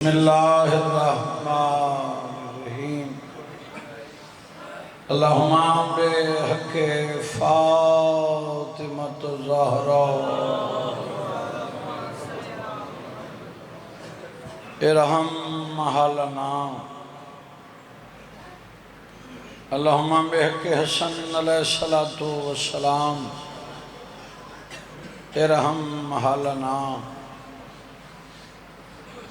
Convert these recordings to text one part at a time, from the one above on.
بسم اللہ الرحمن الرحیم اللہم بحق فاطمۃ الزہرا ارحم حالنا اللہم بحق حسن علیہ السلام ارحم حالنا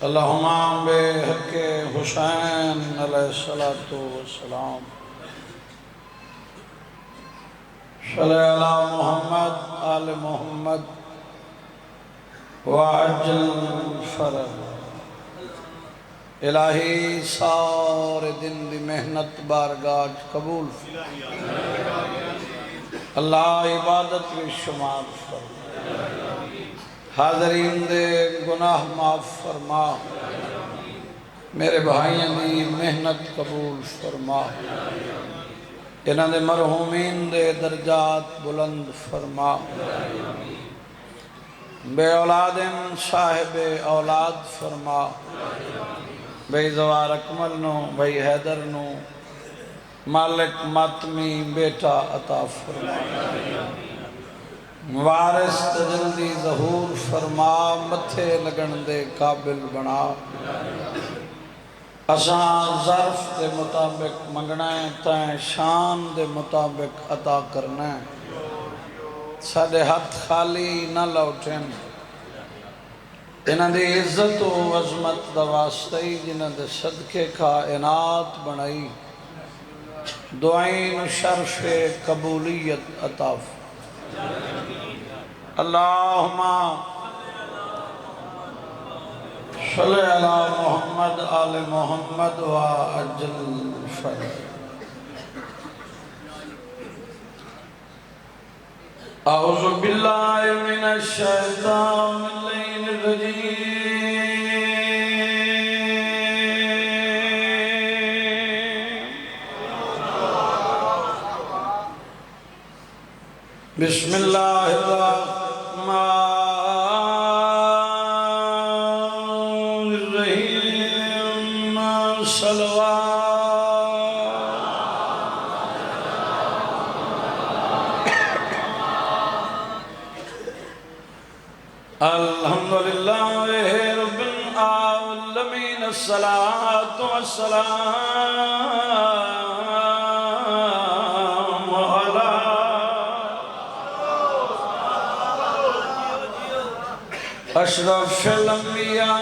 اللہم بحق حسین علیہ السلام صلی علی محمد آل محمد وعجل فرج الہی سارے دن دی محنت بارگاہ قبول اللہ عبادت کی شمار فرج حاضرین دے گناہ معاف فرما میرے بھائیاں دی محنت قبول فرما انہاں دے مرحومین دے درجات بلند فرما بے اولادن صاحب اولاد فرما بھائی زوار اکمل نو بھائی حیدر نو مالک ماتمی بیٹا عطا فرما وارث تجلدی ظہور فرما متھے لگن دے قابل بنا اساں ظرف دے مطابق منگنا ہے تائیں شان دے مطابق عطا کرنا ہے ساڑے ہاتھ خالی نہ لوٹیں انہاں دی عزت و عظمت دا واسطی جنہاں دے صدقے کائنات بنائی دعائیں شرف قبولیت عطا فرما اللہم صلی علی محمد آل محمد وعجل فرج اعوذ باللہ من الشیطان اللعین الرجیم بسم اللہ الرحمن الرحیم صلوات الحمدللہ رب العالمین الصلاة والسلام اشرف الانبیاء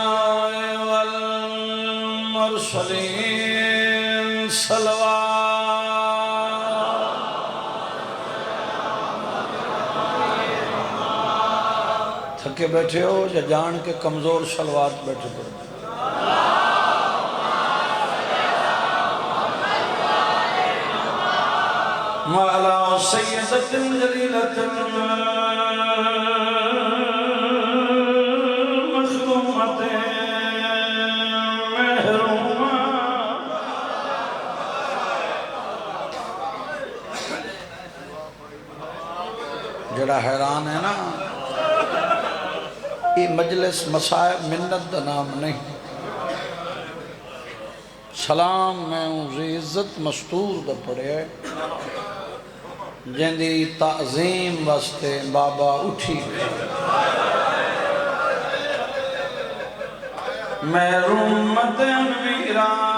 والمرسلین صلوات تھکے بیٹھے ہو یا جان کے کمزور صلوات بیٹھے پڑھو وعلا سیدت جلیلت جڑا حیران ہے نا یہ مجلس مسائب منت دا نام نہیں سلام میں اوزی عزت مستور دا پڑے ہے جن دی تعظیم واسطے بابا اٹھی محرومت انویران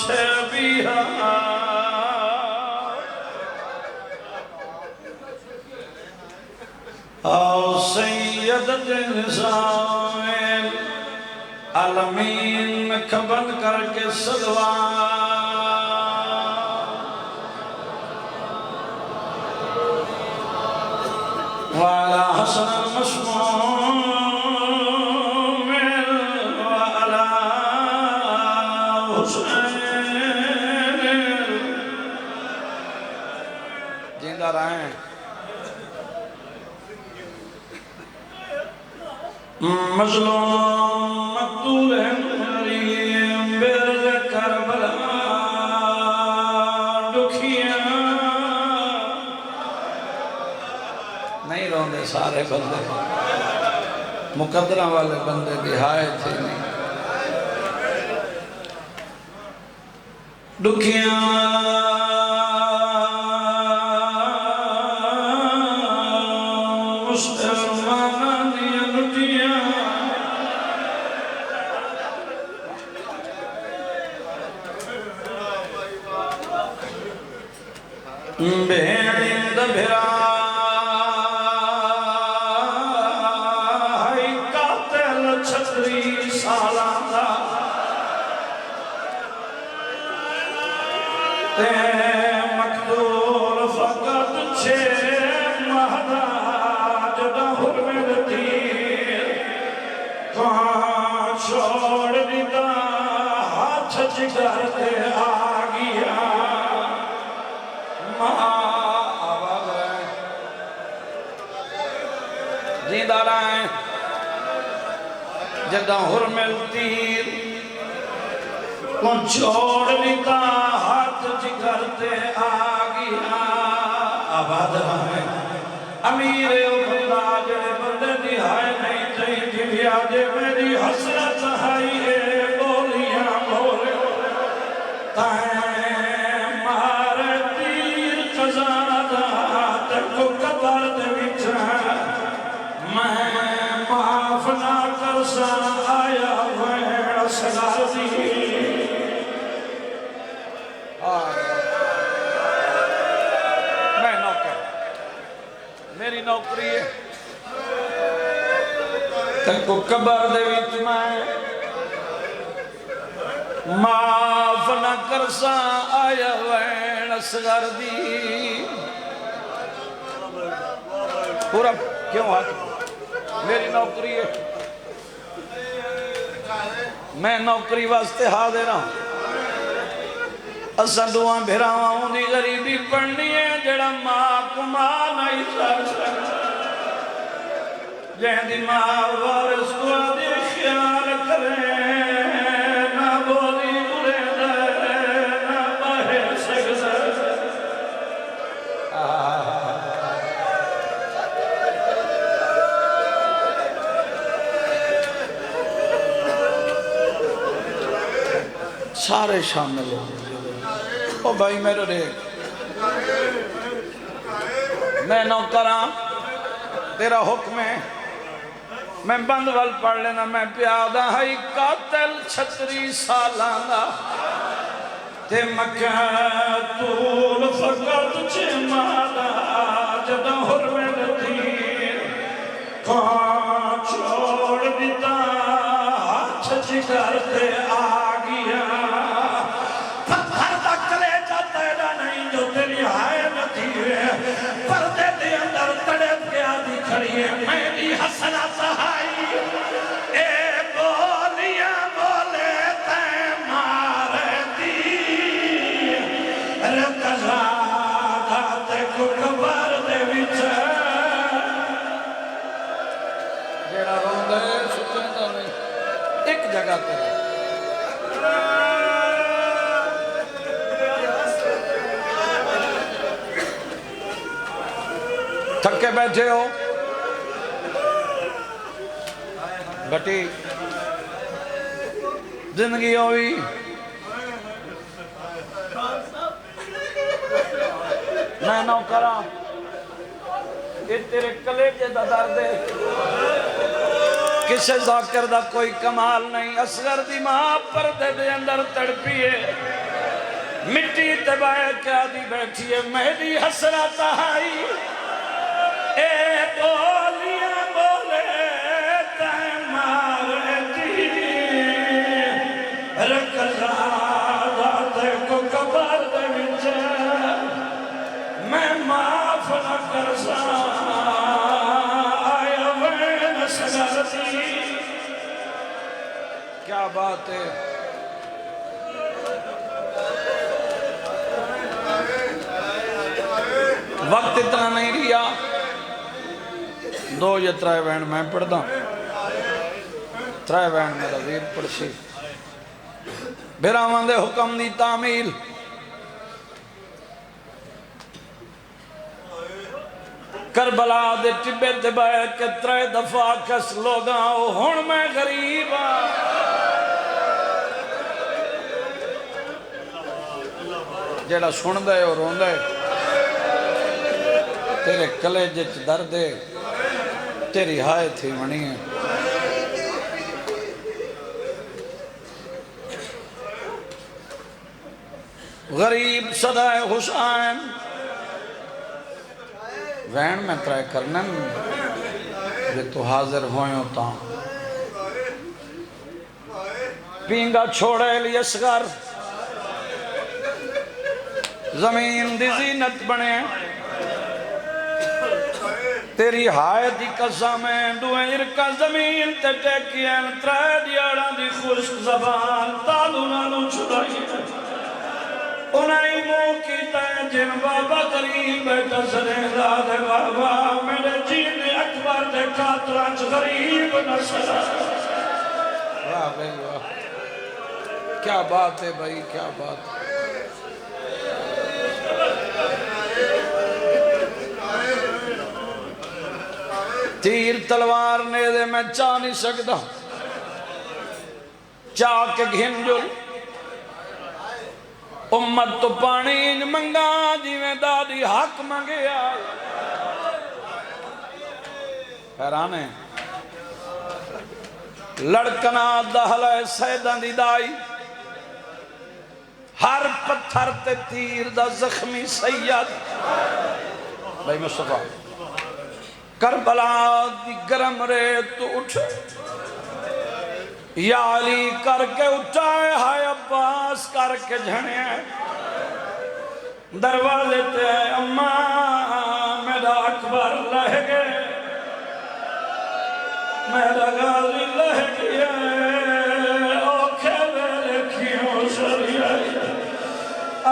سے بیہا او سیدت نسائل عالمین کھبن کر کے صلوات وعلا حسن المسموم وعلا حسین جیندہ رہیں مظلوم مقتول حمریم بر کربلا دکھیاں نہیں روندے سارے بندے مقدرہ والے بندے دہائے تھے نہیں دکھیاں مسلمان دیا لٹیاں بہن دبھرا مقدور فقط چھے مہدہ جدہ حرمت تیر کہاں چھوڑ دیتا ہاتھ جگر دے آگیا ماں آباد رہے زندہ رہے جدہ حرمت تیر کون چھوڑ لیتا ہاتھ جگر تے آگیا آباد رہے امیر عبداللہ جڑے بندے دہائے نہیں تھی جبیا جے میری حسرت ہائی بولیاں بولے تائیں مارے تیر قضادہ تکو قبر دے وچھا میں معاف نہ کر سا آیا وین سگار دی میں نوکر میری نوکری ہے تک کو قبر دے وچ میں معاف نہ کرسا آیا وین اصغر دی پورا کیوں ہاتھ میری نوکری ہے میں نوکری واسطے حاضر ہوں اساں دعاں بھراواں اونی غریبی پڑھنی ہے جڑا ماں کو ماں نہیں سکتا جہاں دی ماں وارث کو دے خیال کرے نہ بولی بولے دے نہ بہے سکتا سارے شامل ہوں او بھائی میرے دیکھ میں نوکراں تیرا حکم ہے میں بند وال پڑھ لینا میں پیادہ ہائی قاتل 36 سالانا تے مکہ طول فقط چمادا جدہ حرمت تیر کہاں چھوڑ دیتا ہاتھ جگر تے آگیا پردے دے اندر تڑپ کے آدھی کھڑی ہے میری حسنات ہائی اے بولیاں بولے تے مارے دی رقصادہ تے کو قبر دے وچھا جیڑا روندے سکنے تو نہیں ایک جگہ تے تھکے بیٹھے ہو بٹی زندگی ہوئی میں نوکراں یہ تیرے کلیجے دا درد ہے کسے ذاکر دا کوئی کمال نہیں اصغر دی ماں پردے دے اندر تڑپیے مٹی تبائے کیا دی بیٹھی ہے میری حسرت آئی اے بولیاں بولے تے مارے دی رقصادہ تے کو قبر دے وچھا میں معاف نہ کر سا آیا وین سگرتی کیا بات ہے وقت اتنا نہیں ریا دو یا ترائے وین میں پڑھ دا ترائے وین میرا ویر پڑھشی بھیرامان دے حکم دی تعمیل کربلا دے ٹبے تے بیٹھ کے 3 دفعہ کس لوگاں ہن میں غریب ہاں جیڑا سندا ہے اور روندا ہے تیرے کلیجے چ درد ہے تیری ہائے تھی منی ہے غریب صدائے حسین وین میں ترائے کرنن جے تو حاضر ہوئیں ہوتا پینگا چھوڑے لی اصغر زمین دی زینت بنے تیری ہائے دی قسم ہے دوئیں ارکا زمین تے ٹیکین 3 دیاڑاں دی خشک زبان تالو نالو چھڑائی انہیں مو کیتا ہے جن بابا غریب بیٹا سنے داد بابا میرے جین اکبر دے کاترانچ غریب نسل واہ بھائی واہ کیا بات ہے بھائی کیا بات ہے تیر تلوار نے دے میں چاہ نہیں سکتا چاہ کے گھنجل امت تو پانی منگا جی میں دادی حق منگے آئے حیران ہے لڑکنا دہلے سیدان دی دائی ہر پتھر تے تیر دا زخمی سید بھائی مصطفیٰ کربلا دی گرم ریت تو اٹھ یا علی کر کے اٹھائے ہائے عباس کر کے جھنے دروازے تے اماں میرا اکبر لہ گئے میرا غازی لہ گیا اوکھے میرے کیوں شریعی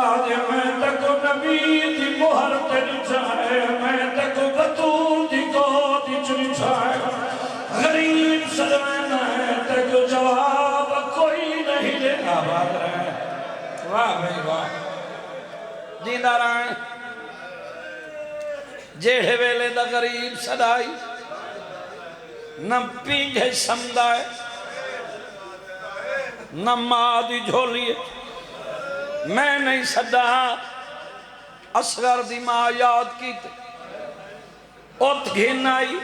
آج میں تکو نبی دی مہر تے نچھائے میں تکو بطول دی گود دی چنچھائے غریب سلمین ہے تکو جواب کوئی نہیں دے آباد رہے واہ بھائی واہ جیندہ رہے جیڑے ویلے دا غریب صدائی نہ پینجھے سمدائے نہ ماں دی جھولیے میں نہیں صدا اصغر دی ماں یاد کی تے اوت گھن آئی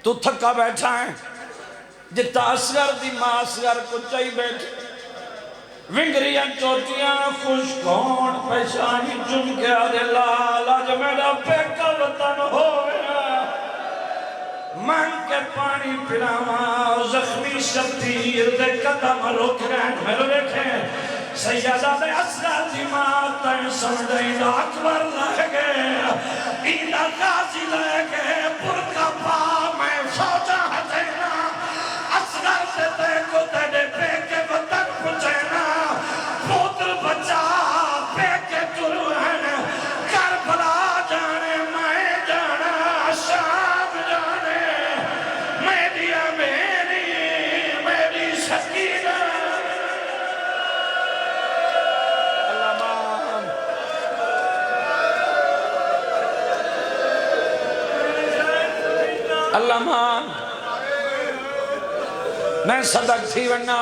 تو تھکا بیٹھا ہے جتا اصغر دی ماں اصغر کو چاہی بیٹھے ونگریاں چوٹیاں خوش کون پیشانی چن گیا دے لال آج میرا پیکا وطن ہویا من کے پانی پلاواں زخمی شبتیر دے قدم رک گئے میرے بیٹھے سیدہ دے اصغر دی ماں تین سمجھیں دا اکبر لے گئے ایدہ غازی لے گئے برکا پا میں فوجہ ہتینا اصغر سے تے کو تیڑے پہ کے وطن پچھینا پوتر بچہ پہ کے جلو ہے کربلا جانے میں جانا شام جانے میری سکینہ اللہ مان میں صدق تھی ورنہ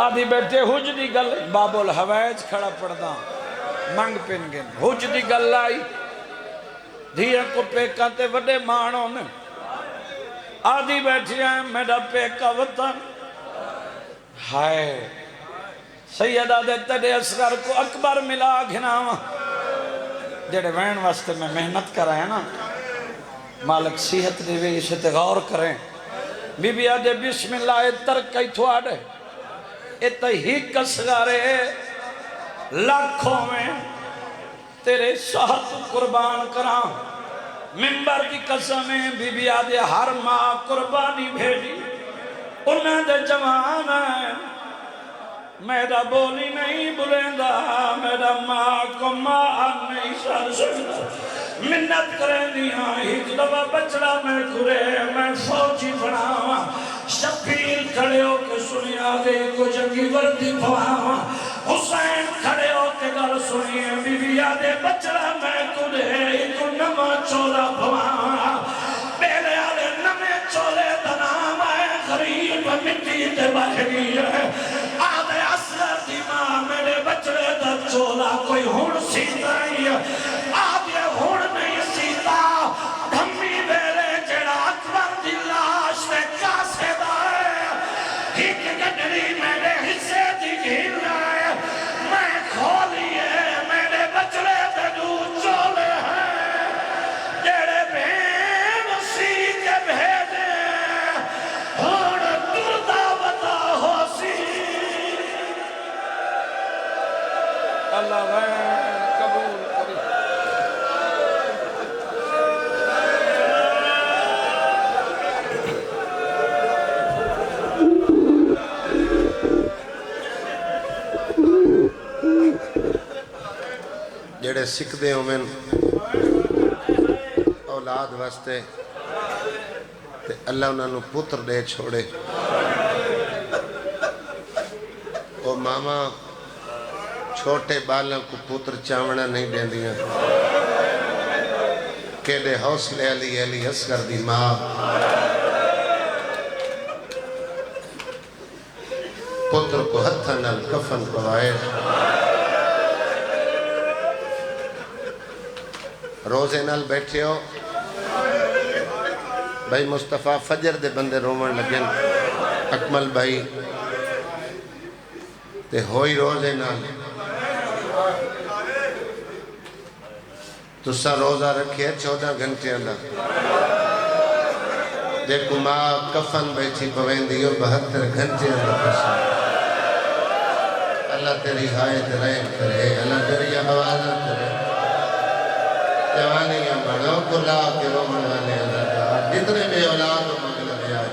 آدھی بیٹھے حج دی گل باب الحویج کھڑا پڑھدا منگ پن گن حج دی گل آئی دھیا کو پیکا تے وڈے مانوں نے آدھی بیٹھی ہیں میرا پیکا وطن ہائے سیدہ دے تیرے اصغر کو اکبر ملا گھناواں جڑے وین واسطے میں محنت کر رہے ہیں نا مالک صحت دیوے اسے تے غور کریں بی بی آدھے بسم اللہ ترک کئی تھوڑے اتا ہی کسگارے لاکھوں میں تیرے صحت قربان کرام ممبر کی قسمیں بی بی آدھے ہر ماں قربانی بھیجی انہیں دے جوان ہے میرا بولی نہیں بلندہ میرا ماں کو ماں نہیں سر سکتا منت کریں دیا ایک دفعہ بچڑا میں کھرے میں فوجی بناوا شبیر کھڑے ہو کے سنی آگے کو جنگی وردی پواوا حسین کھڑے ہو کے گل سنیے بی بی آدھے بچڑا میں کدے ایک نما چولا بھوا میرے آلے نمے چولے دنام آئے غریب مٹی دے بڑھنی ہے آدھے اصغر دی ماں میرے بچڑے دا چولا کوئی ہون سیتا ہی آدھے ہون نہیں سیتا دھمی بیلے جڑا اکبر دی لاش میں کاسے دائے ہک گڈری میرے حصے دی گھیل آئے میں کھولیے میرے بچڑے دے دو چولے ہیں جڑے بین سی کے بھیدے ہون دردہ بتا ہو سی اللہ میں قبول کری جڑے سکھ دے ہومن اولاد واسطے تے اللہ انہاں نو پتر دے چھوڑے او ماما چھوٹے بالاں کو پتر چاونا نہیں دین دیا کہ دے حوصلے علی اصغر دی ماں پتر کو ہتھا نال کفن پوائے روزے نال بیٹھے ہو بھائی مصطفیٰ فجر دے بندے رومن لگن اکمل بھائی تے ہوئی روزے نال تسا روزہ رکھے 14 گھنٹے اللہ دیکھو ماں کفن بیٹھی پوین دیو 72 گھنٹے اللہ پسا اللہ تیری حایت رحم کرے اللہ تیری حوالہ کرے جوانیاں بڑھو کلا کے رومن والے اللہ جہاں جتنے بے اولاد و مغلب لے آئے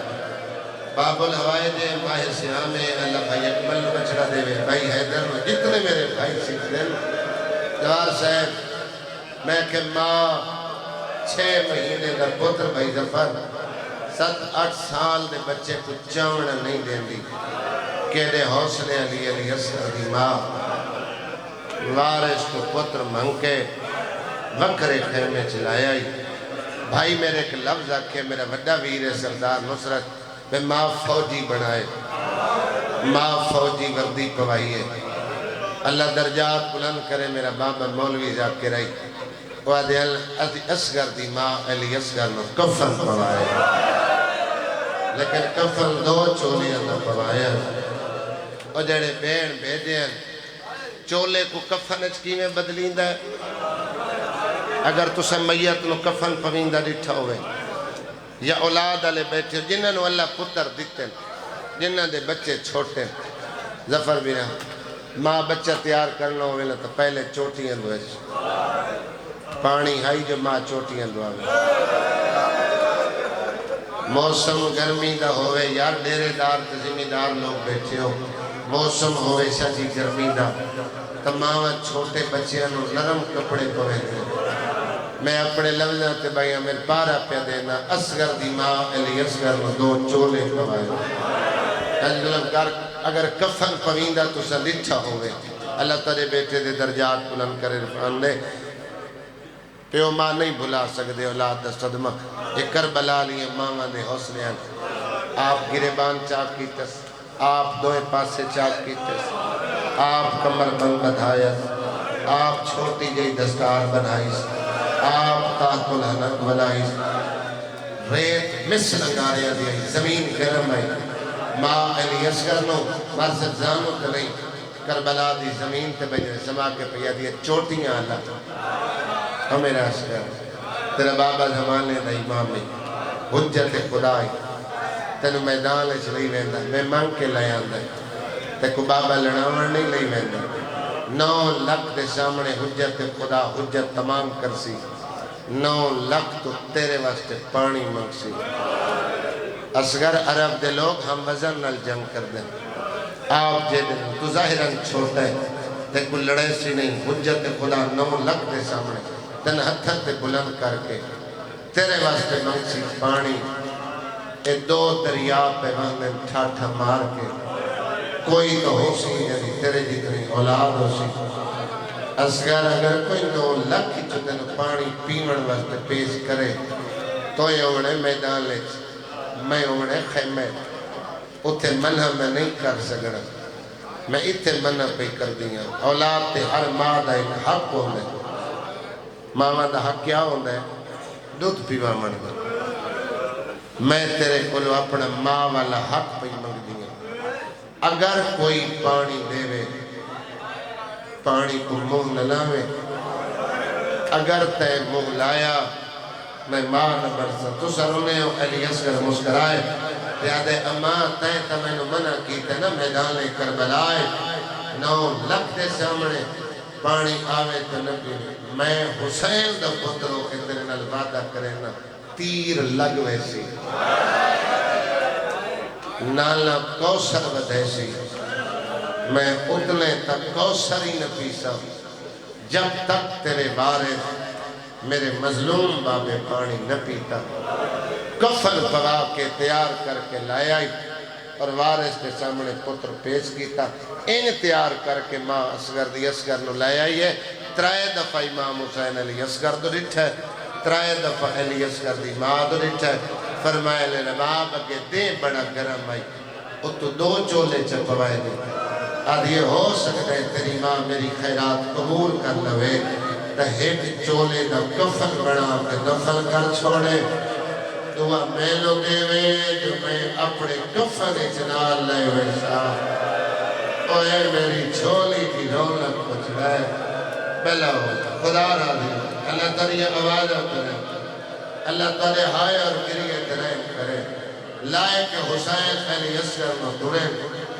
باب الہوائے دے ماہ سیامے اللہ بھائی اکمل بچڑا دے وے بھائی حیدر جتنے میرے بھائی سکھ دن جوار صاحب میں کہ ماں 6 مہینے دا پتر بھائی ظفر 7-8 سال دے بچے کو چاونا نہیں دین دی کہ دے حوصلے علی اصغر دی ماں وارث کو پتر مانگ کے وکرے خیمے چلایا ہی بھائی میرے ایک لفظ آکھے میرا وڈا ویر سردار نصرت میں ماں فوجی بنائے ماں فوجی وردی پوائیے اللہ درجات بلند کرے میرا بابا مولوی ذاکر رہی وعدے اصغر دی ماں علی اصغر میں کفن پوائے لیکن کفن 2 چولیاں نہ پوائے اور جڑے بین بھیجے چولے کو کفن اچکی میں بدلین ہے اگر تو سمیت نو کفن پویندہ ڈٹھا ہوئے یا اولاد علی بیٹھے جنہاں نو اللہ پتر دیتے جنہاں دے بچے چھوٹے ظفر بھی رہا ماں بچہ تیار کرنا ہوئے نا تو پہلے چوٹیاں دوئے پانی ہائی جو ماں چوٹیاں دوئے موسم گرمی دا ہوئے یار ڈیرے دار تے زمیندار لوگ بیٹھے ہو موسم ہوئے شاجی گرمی دا تمام چھوٹے بچیاں نو نرم کپڑے پوے دے میں اپنے لفظاں تے بھائی ہمیں پارا پہ دینا اصغر دی ماں علی اصغر میں 2 چولے پوائے اگر کفن پویندہ تو سا لٹھا ہوئے اللہ تیرے بیٹے دے درجات بلند کرے رفعان دے پیو ماں نہیں بھلا سکتے اولاد دا صدمہ ایک کربلا لیے ماں دے حوصلے ہیں آپ گریبان چاک کی تس آپ دوئے پاسے چاک کی تس آپ کمر بند بدھائیت آپ چھوٹی جئی دستار بنائیس آپ تحت الحنق بنائیس ریت مثل انگاریا دیائی زمین گرم ہے ماں علی اصغر نو مرزد زانو تلیں کربلا دی زمین تے بجرے سما کے پیا دیا چوٹیاں اللہ ہمیں اصغر تیرا بابا زمانے دا امام میں حجت خدای تینو میدان اچھ لئی ویندہ میں مانگ کے لائے آندہ تے کو بابا لڑاون نہیں لئی ویندہ 9 لکھ دے سامنے حجت خدا حجت تمام کرسی 9 لکھ تو تیرے واسطے پانی مانگسی اصغر عرب دے لوگ ہم وزن نال جنگ کر دیں آپ جے دن تو ظاہراً چھوٹا ہے تے کو لڑے سی نہیں حجت خدا 9 لکھ دے سامنے تن ہتھن تے بلند کر کے تیرے واسطے مانگسی پانی اے 2 دریا پہ باندھیں ٹھاٹھا مار کے کوئی تو ہو سی یعنی تیرے جتنی اولاد ہو سی اصغر اگر کوئی 9 لکھ جو تین پانی پیون وقت پیش کرے تو یہ ہونے میدان لے میں ہونے خیمے اتھے منہ میں نہیں کر سکنا میں اتھے منہ پہ کر دیا اولاد تے ہر ماں دا ایک حق ہوندے ماں دا حق کیا ہوندے دودھ پیوا من دا میں تیرے کلو اپنا ماں والا حق پہ منگ دیا اگر کوئی پانی دے وے پانی کو منہ نہ لاوے اگر تے منہ لایا میں ماں نہ برسا تو سرونے ہو علی اصغر مسکرائے یادے اماں تے تا میں نے منع کی تے نا میدان کربلائے 9 لکھ دے سامنے پانی آوے تو نبی میں حسین دا پتروں کے تیرے نال وعدہ کرے نا تیر لگ ویسی نالا کوثر بدھے سی میں اتنے تک کوثر ہی نہ پیسا جب تک تیرے وارث میرے مظلوم بابے پانی نہ پیتا کفن پگا کے تیار کر کے لایا اور وارث کے سامنے پتر پیش کیتا ان تیار کر کے ماں اصغر دی اصغر نو لایا ہی ہے 3 دفعہ امام حسین علی اصغر دو ڈٹھ ہے 3 دفعہ علی اصغر دی ماں دو ڈٹھ ہے فرمایا لے نباب اگے دے بڑا گرم آئی او تو 2 چولے چپوائے دے اب یہ ہو سکتا ہے تیری ماں میری خیرات قبول کر لوے تا ایک چولے دا کفن بنا کے دفن کر چھوڑے دعا میں لو دے وے جو میں اپنے کفن اجنال لے ویسا اوے میری چھولی کی رونق کچھ رہے پہلا ہو خدا راضی اللہ تعالی آواز کرے اللہ تعالی ہائے اور گریے درہم کرے لائے کہ حسین علی اصغر میں دڑے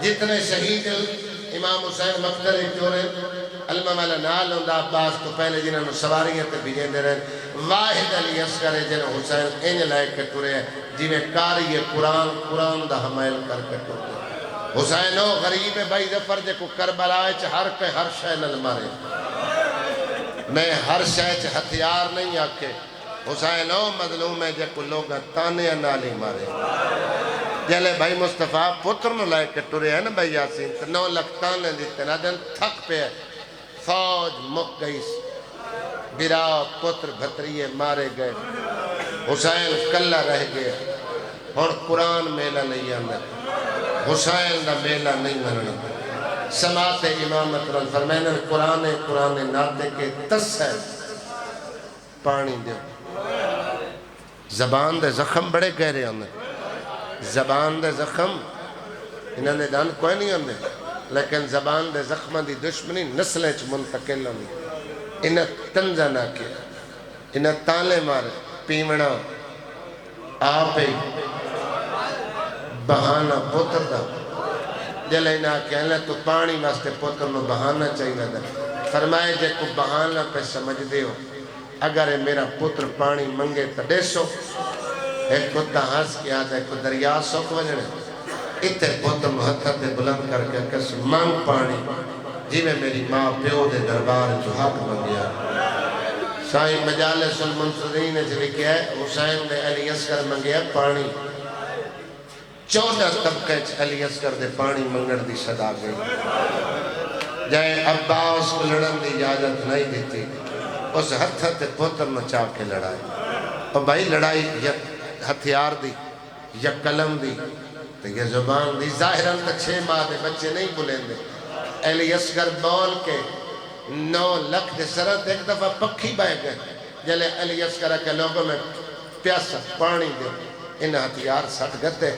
جتنے شہید امام حسین مقتل چورے علمہ والا نال ہوں عباس تو پہلے جنہوں نے سواریاں تے بھیجیں دے رہے واحد علی اصغر جنہوں حسین انج لائے کے ٹورے جی میں کاری قرآن دا حمائل کر کے ٹورے حسین ہو غریب بھائی ظفر جے کو کربلا ہے ہر کے ہر شے نل مارے میں ہر شے چ ہتھیار نہیں آکے حسین ہو مظلوم ہے جے کو لوگ تانے نالی مارے جلے بھائی مصطفیٰ پتر نو لائے کے ٹورے ہیں نا بھائی یاسین 9 لکھ تانے دیتے نا دن تھک پہ ہے فوج مک گئی برا پتر بھتریے مارے گئے حسین کلہ رہ گئے اور قرآن میلہ نہیں آنا حسین دا میلہ نہیں مرنا سماعت امامت رل فرمائنہ قرآن ناتے کے 10 ہے پانی دے زبان دے زخم بڑے گہرے آنے زبان دے زخم انہوں نے دان کوئی نہیں آنے لیکن زبان دے زخمہ دی دشمنی نسلیں چھ منتقل ہوئی انہیں تنزہ نہ کیا انہیں تالے مارے پیمنا آپے بہانہ پتر دا جلے انہیں کہنا تو پانی واسطے پتر نو بہانہ چاہیے دا فرمائے جے کو بہانہ پہ سمجھ دے ہو اگر میرا پتر پانی منگے تا دیسو ایک کتا ہنس کیا تھا ایک دریا سوک وجنے اتھے پتر محتر دے بلند کر کے کس مانگ پانی جی میں میری ماں پیو دے دربار جو حق منگیا سائیں مجالس المنصرین نے لکھیا ہے حسین نے علی اصغر منگیا پانی 14 طبقے علی اصغر دے پانی منگڑ دی صدا گئی جائے عباس کو لڑن دی اجازت نہیں دیتی اس ہتھے پتر نو چاہ کے لڑائی اور بھائی لڑائی یا ہتھیار دی یا قلم دی تو یہ زبان دی ظاہراً تو 6 ماہ دے بچے نہیں بلیں دے علی اصغر بول کے 9 لکھ دے سرد ایک دفعہ پکھی بائے گئے جلے علی اصغر کے لوگوں میں پیاسا پانی دے ان ہتھیار سٹ گتے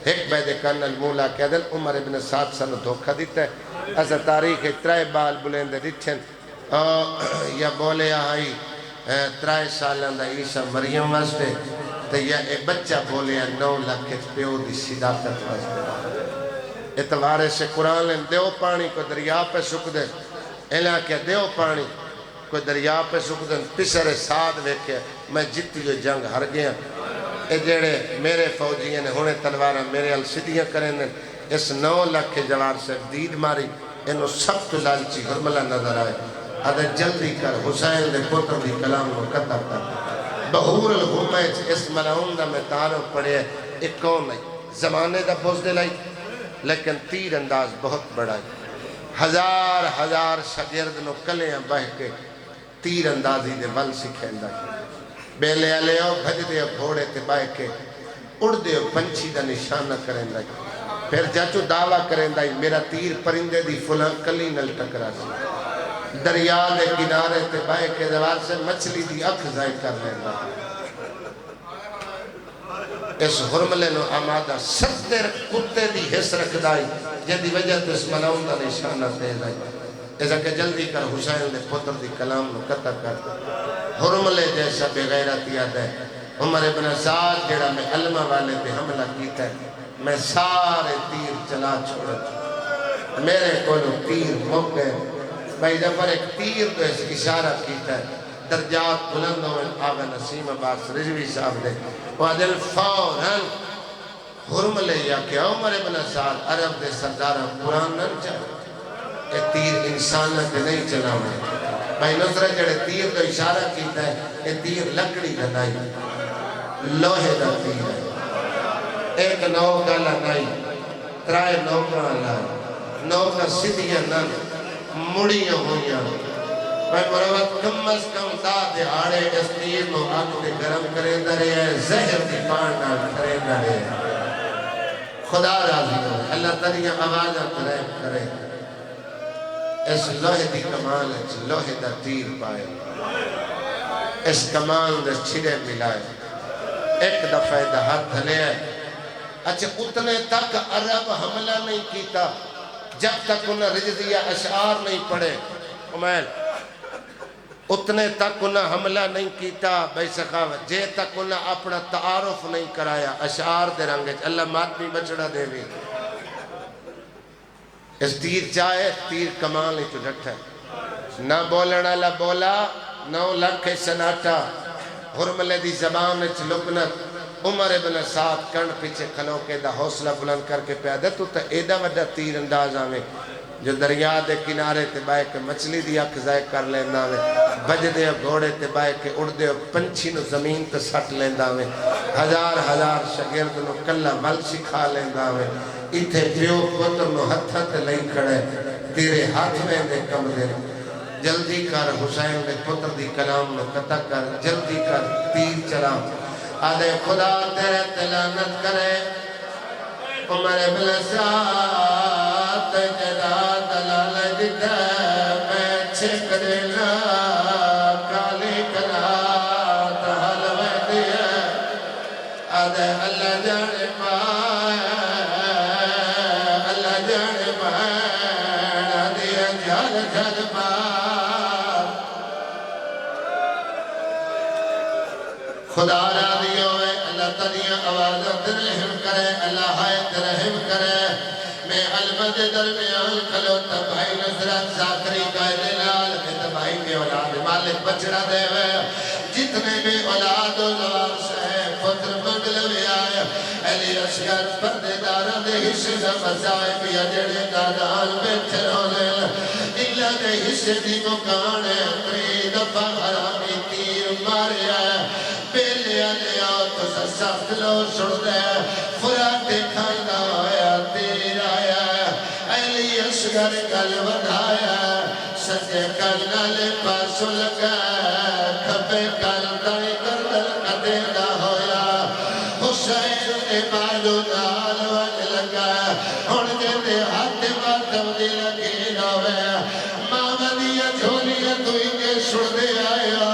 ایک بیدے کنل مولا کہہ دل عمر ابن سعد سنو دھوکہ دیتا ہے ایسا تاریخ 3 بال بلیں دے دیتھن یا بولے آئی 3 سالوں دا عیسیٰ مریم واسطے تو یا ایک بچہ بولے 9 لکھ پیو دی صداقت واسطے اتوارے سے قرآن لیں دیو پانی کو دریا پہ سک دے اعلیٰ کہ دیو پانی کو دریا پہ سک دے پسر ساد ویکھے میں جتی جو جنگ ہر گیا اے جیڑے میرے فوجیاں نے ہونے تلوارہ میرے السدیاں کریں نے اس 9 لکھ جوار سے دید ماری انہوں سب تو لالچی حرملہ نظر آئے ادھے جلدی کر حسین دے پتر دی کلام کو قطب کر بہور الحمیج اس ملعون دا میں تعارف پڑے ایک کون نہیں زمانے دا بوز دلائی لیکن تیر انداز بہت بڑا ہے ہزار ہزار شاگرد نو کلیاں بہ کے تیر اندازی دے ول سکھیندا بیلے علیو بھج دے گھوڑے تے بہ کے اڑ دے پنچھی دا نشانہ کریندا پھر چاچو دعویٰ کریندا میرا تیر پرندے دی فلاں کلی نل ٹکرا سی دریا دے کنارے تے بہ کے دوار سے مچھلی دی اکھ ضائع کر لیندا اس حرملے نو آمادہ ستر کتے دی حص رکھ دائی جدی وجہ تو اس ملاؤں دا نشانہ دے دائی ایسا کہ جلدی کر حسین دے پتر دی کلام نو قطع کر حرملے جیسا بے غیرت یاد ہے عمر ابن سعد جڑا میں علمہ والے دے حملہ کیتا ہے میں سارے تیر چلا چھوڑا میرے کونو تیر مک گئے بھائی جفر ایک تیر تو اس اشارہ کیتا ہے درجات بلند ہوئے آغا نسیم عباس رجوی صاحب دے وعدل فوراً حرملے یا کہ عمر ابن سعد عرب دے سردارہ قرآن نہ چاہے یہ تیر انسان نے نہیں چلا ہوئے بھائی نصرہ جڑے تیر تو اشارہ کیتا ہے یہ تیر لکڑی گھنائی لوہے دا تیر ہے ایک نوکا لگائی ترائے نوکا لگائی نوکا سدھیاں نہ مڑیاں ہویاں میں مروت کم از کم دا دہاڑے اس تیر نو آگ دے گرم کرے درے ہے زہر دی پانڈا کرے درے ہے خدا راضی ہو اللہ تریہ آوازہ کرے اس لوہے دی کمال ہے لوہے دا تیر پائے اس کمال دے چھڑے ملائے ایک دفعہ دا ہاتھ دھلے ہے اچھے اتنے تک عرب حملہ نہیں کیتا جب تک انہیں رجزیہ اشعار نہیں پڑھے عمیر اتنے تک انہیں حملہ نہیں کیتا بے سخاوت جے تک انہیں اپنا تعارف نہیں کرایا اشعار دے رنگے اللہ ماتمی بچڑا دے بھی اس تیر چاہے تیر کمال نہیں تو ڈٹھا نہ بولنا اللہ بولا نو لکھ سناٹا حرملے دی زبان لکنت عمر ابن سعد کرن پیچھے کھلو کے دا حوصلہ بلند کر کے پیادہ تو تا ایدہ وڈا تیر انداز آمیں جو دریا دے کنارے تے بائے کے مچھلی دی اکھ ضائع کر لیندہ آمیں بج دے گھوڑے تے بائے کے اڑ دے پنچھی نو زمین تے سٹ لیندہ آمیں ہزار ہزار شگرد نو کلہ مل سکھا لیندہ آمیں ایتھے پیو پتر نو ہتھا تے لئی کھڑے تیرے ہاتھ میں دے کم دے جلدی کر حسین دے پتر دی کلام نو قطع کر جلدی کر تیر چلا آدھے خدا تیرے تلانت کرے عمر ابن سعد جدا دلال دیتا میں چھک دینا کالی کلا تحل ویدی ہے آدھے اللہ جانے پائے اللہ جانے پائے آدھے جھال جھال پائے خدا راضی ہوئے اللہ تنیا آوازت رحم کرے اللہ حیت رحم کرے میں علمت درمیان کھلوتا بھائی نصرت زاکری قائد لال کے تبائی کے اولاد مالک بچڑا دے ہوئے جتنے بھی اولاد و نواس ہے پتر مغلوی آئے علی اشکر پردیدارہ دے حصے دا مسائے پیا جڑے دادان بیٹھے رونے اللہ دے حصے دی مکانے تری دفع حرامی تیر مارے آئے بیلے آلے آؤ تو سخت لو سڑ دے فرات کھانا آیا تیر آیا علی اشگر کل ودھایا سجے کل نالے پاسو لگا کھپے کل دائی کردل کدے نہ ہویا حسین نے بالو نال وج لگا ہون دے دے ہاتھ باتم دی لگی روے ماما دیا جھولیا دوئی کے سڑ دے آیا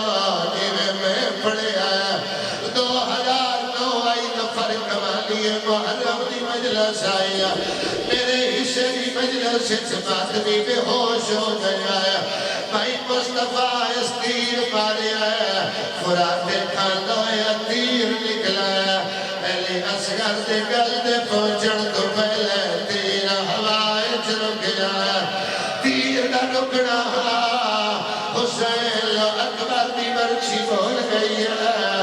جیوے میں پڑے آیا 2009 آئی نفر کمالی محرم دی مجلس آیا میرے حصے دی مجلس سمات بھی بے ہوش ہو گیا بھائی مصطفیٰ اس تیر مارے آیا فرات کھانا یا تیر نکلا علی اصغر دے گل دے پہنچن تو پہلے تیر ہوائے چرک جایا تیر دا رکنا حسین اکبر دی برچی بول گئی ہے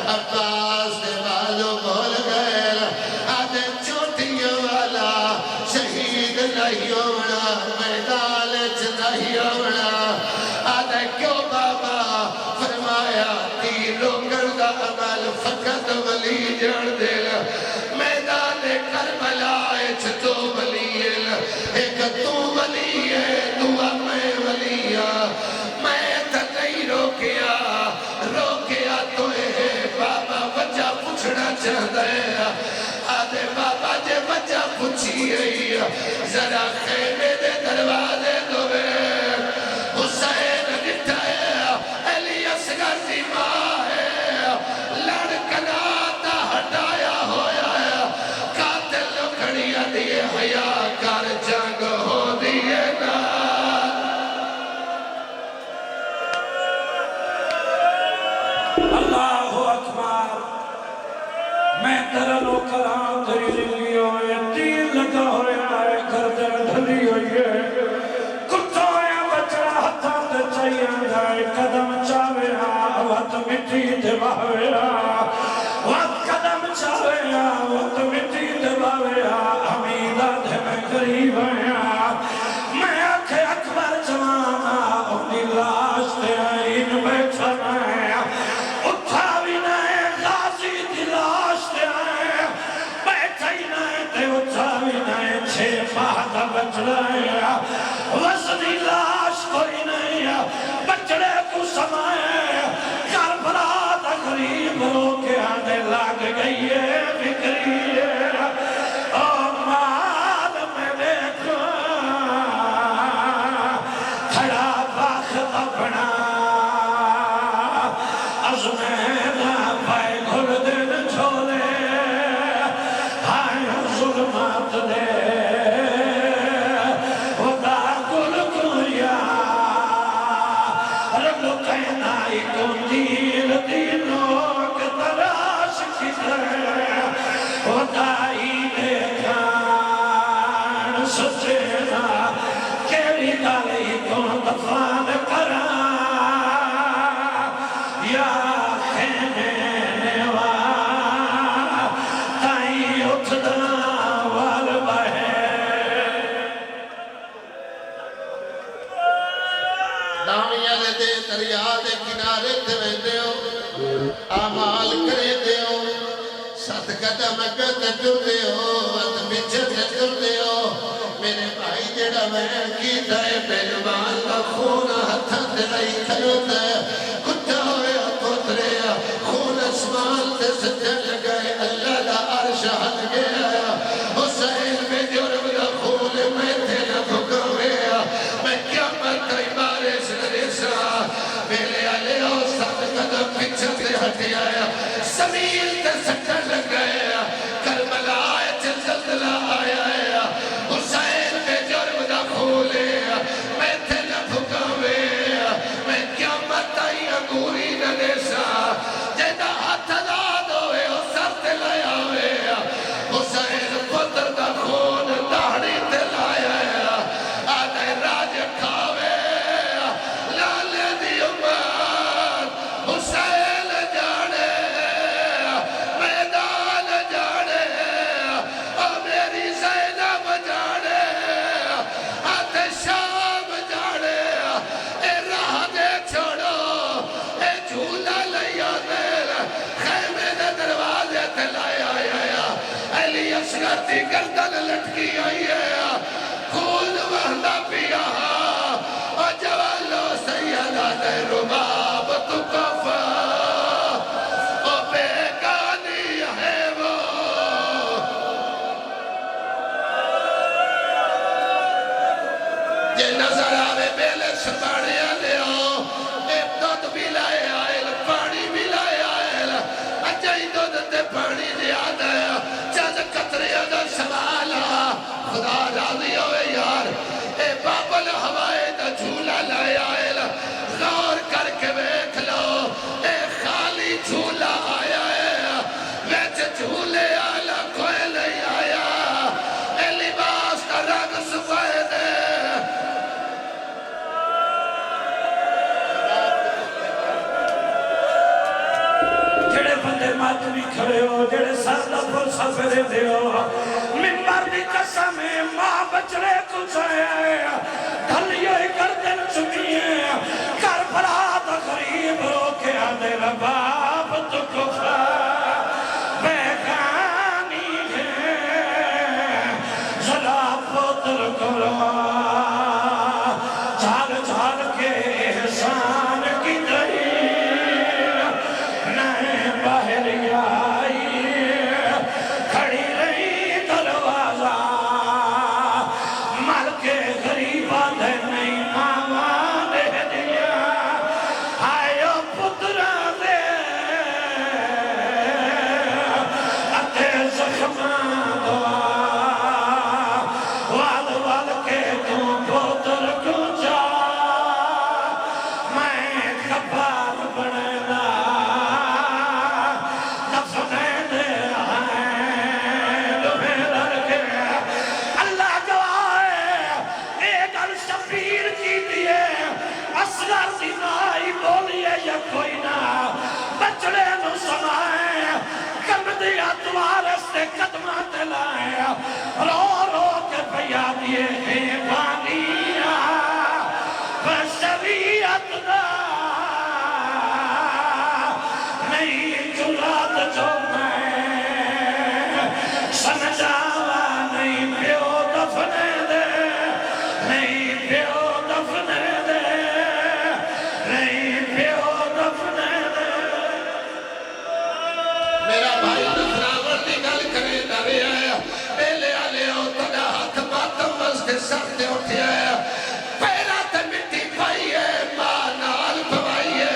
عباس دے بالو بول گئے آدھے چوٹیوں والا شہید نہیں ہونا میدان نہیں ہونا آدھے کیوں بابا فرمایا تیروں کردہ عمل فقط ولی جڑ دل میدان کربلا تو ولی ایک تو ولی ہے بچہ پوچھنا چاہتا ہے آدھے بابا جے بچہ پوچھی ہے ذرا خیمے دے دروازے دوے حسین نٹھا ہے علی اصغر دی ماں ہے لڑکنا ہٹایا ہویا ہے قاتل لکھڑیاں دیئے حیا کر جنگ ہو دیئے نا اللہ اکبر میں تیرا نوکران تیری زندگی ہوئے تیر لگا ہویا ہے گردن ڈھلی ہوئی ہے کتا ہویا بچڑا ہتھاں تے چاہیے جائے قدم چاہے وقت مٹی دے باوے وقت قدم چاہے وقت مٹی دے باوے امیدہ دے میں قریب ہیں میں آنکھیں اکبر جوانا اپنی لاش دے آئین بیٹھا میں اٹھاوی نائے غازی دی لاش دے آئے بیٹھا ہی نائے تے اٹھاوی نائے 6 ماہ دا بچڑا ہے وزنی لاش کوئی نہیں بچڑے کو سمائے کربلا دا غریب رو کے آنے لگ گئی ہے فکری ہے او مال میں دیکھو کھڑا باخت اپنا از میں پائے گھل دن چھولے آئے ظلمات دے خدا گل گویا رب کہنائی کو دیر دینوں کے تراش کی دے خدائی نے کان سچینا کیڑی گالی کو دفان کرا یا خیمے نیوا تائیں اٹھنا وال بہے دامیاں دے دریا دے کنارے تے ویندے ہو آمال کرے دے ہو ست قدم اگے ٹردے ہو ات پیچھے ٹردے ہو میرے بھائی جڑا میں کیتا ہے پہلوان دا خون ہتھاں تے لئی کھلوتا ہے کتا ہویا پترے خون اسمان تے سجن لگائے اللہ دا عرش ہٹ گیا حسین میں جرم دا خون میں تے نہ بھگوے میں کیا مرتائی بارش نریسا میرے آلے ہو ست قدم پیچھے تے ہٹی آیا سمیل تے سجن لگائے کربلا زلزلہ آیا ہے حسین میں جرم دا کھولے میں تے نہ بھگوے میں کیا مرتائی انگوری نریسا جیدہ ہاتھ داد ہوئے ہو سر تے لیا ہوئے حسین پتر دا خون داڑی تے لایا ہے آدھے راج کھاوے لالے دی امت حسین جانے میدان جانے اور میری زینب جانے آدھے شام جانے اے راہ دے چھوڑو اے جھولا لیا دل خیمے دے دروازے تے لایا آیا علی اصغر دی گردن لٹکی آئی ہے خون وحدہ پیا اور جوالو سیدہ دے رباب تو کفا اور بیگانی ہے وہ یہ نظر آوے بیلے سپاڑے آلے ہو ایک دودھ بھی لائے آئل پانی بھی لائے آئل اجائی دودھ تے پانی دیا دیا چند قطرے اگر سوالا خدا راضی ہوئے یار اے بابل ہوائے دا جھولا لائے آئل غور کر کے بیکھ لو اے خالی جھولا آیا ہے ویچے جھولے آلا کوئی نہیں آیا اے لباس کا رنگ سفید ہے جڑے بندے ماتمی کھڑے ہو جڑے سردہ پر سفرے دے ہو ممبر دی قسم ماں بچڑے کچھ ہے ڈھلیے گردن چمیے کربلا دا غریب رو کے آدھے رباب تو کفا بیگانی ہے ذرا پتر کرو جھال جھال کے احسان کی دئی نئے باہر یا دی اتوار سے قدمہ تلایا رو رو کے پیا دیے حیوانیہ بشریعت دا نہیں جرات جو میں سمجھاوا نہیں پیو دفنے دے نہیں پیو دفنے دے نہیں پیو دفنے دے میرا بھائی دفناور دی گل کرے دارے آیا میلے آلے ہو تدا ہاتھ ماتم بس کے سر دے اٹھے آیا پیرا تے مٹی پائیے ماں نال پوائیے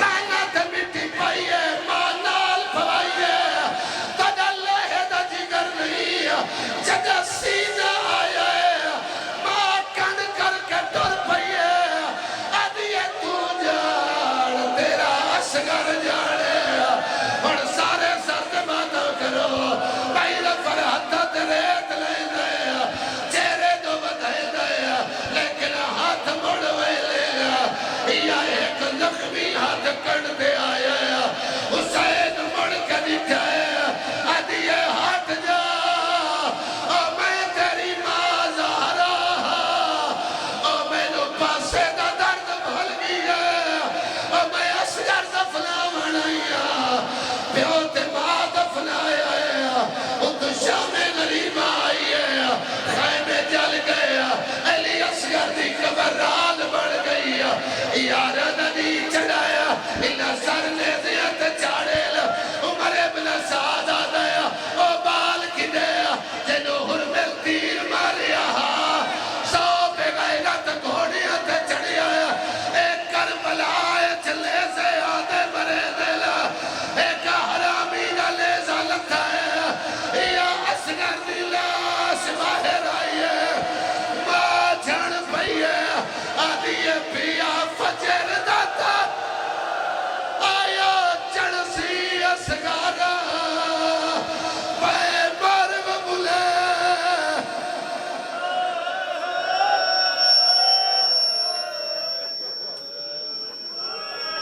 رانا تے مٹی پائیے ماں نال پوائیے تدا لہے دا جگر نہیں جگہ سینہ آیا ماں کن کر کے ڈر پائیے ادھیے تو جان تیرا اصغر جانے اور سارے سرد ماتا کرو بھائی رفر حتہ تریت لے دیا چہرے دو بدھائے دیا لیکن ہاتھ مڑ ہوئے لے یا ایک زخمی ہاتھ کڑ دے آیا حسین مڑ کے دکھایا ادھیے ہاتھ جا او میں تیری ماں زہرا او میں نو پاسے دا درد بھل گیا او میں اصغر دفنا منایا پیو تے ماں دفنایا او تو شام غریبہ